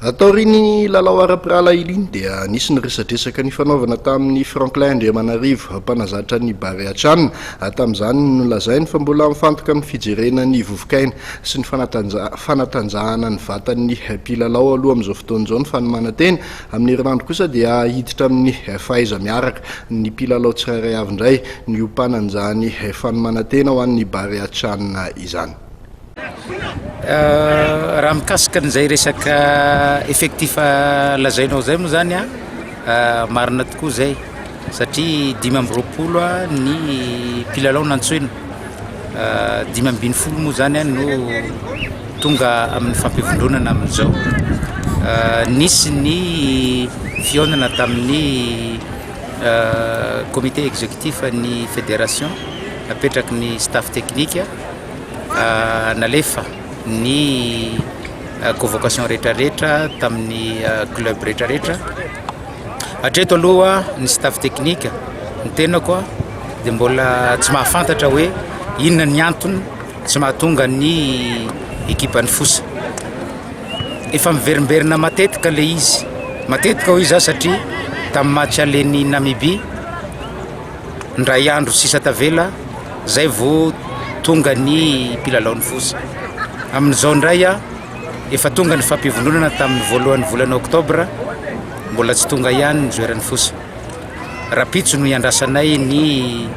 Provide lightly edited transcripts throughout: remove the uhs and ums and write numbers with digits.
Ataoriny lalao ara-pirala iliny dia nisy ny resadresaka ny fanaovana tamin'ny Franklin Andriamanarivo mpanazatra ny Bary Atranina. Tamin'izany nolazainy fa mbola mifantoka amin'ny fijerena ny vovokaina sy ny fanatanjahana ny vatan'ny mpilalao aloha amin'izao fotoan'izao ny fanomanantena. Amin'ny herinandro kosa dia hiditra amin'ny fahaiza miaraka ny mpilalao tsirairay avy indray ny ompanan'izany fanomanantena ho an'ny Bary Atranina izany. Raha mikasika an'izay resaka effectif lazainao zay moa zany marina tokoa zay satria 5 ny mpilalao nantsoina 5 moa zany no tonga amin'ny fampivondronana amin'izao. Nisy ny fionana tamin'ny comité exécutif ny fédération apetraky ny staff technique nalefa ny convocation rehetrarehetra tamin'ny club rehetrarehetra. Hatreto aloha ny staff technique ny tenako dia mbola tsy mahafantatra hoe inona ny antony tsy mahatonga ny équipe-ny fosa. Efa miverimberina matetika le izy, matetika hoy za satria tamin'ny match aleny Namibia ndray andro sisa tavela zay vao tonga ny mpilalao ny fosa. Amin'izao ndray efa tonga ny fampivondronana tamin'ny voalohan'ny volana Oktobra, mbola tsy tonga ihany ny joeran'ny fosa. Rapitso no iandrasanay ny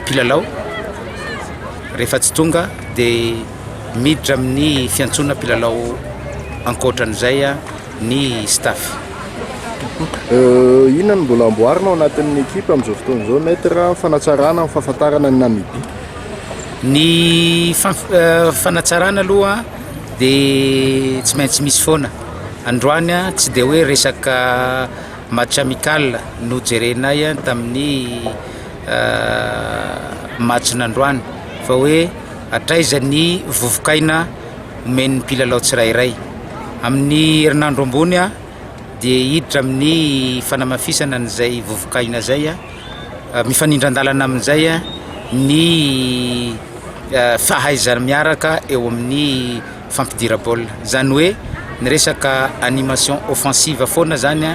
mpilalao, rehefa tsy tonga dia miditra amin'ny fiantsona mpilalao ankoatran'izay ny staff. Inona no mbola amboarina ao anatin'ny ekipa amin'izao fotoan'izao maître fanatsarana amin'ny fahafantarana ny Namibia? Ny fanatsarana aloha dia tsy maintsy misy foana. Androany tsy dia hoe resaka match amical no jerenay tamin'ny match n'androany, fa hoe hatraiza ny vovokaina omen'ny mpilalao tsirairay. Amin'ny herinandro ambony dia hiditra amin'ny fanamafisana n'izay vovokaina zay, mifanindran-dalana amin'izay ny fahaizana miaraka eo amin'ny fampidira baolina. Zany hoe ny resaka animation offensive foana zany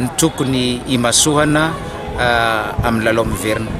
ny tokony imasohana amin'ny lalao miverina.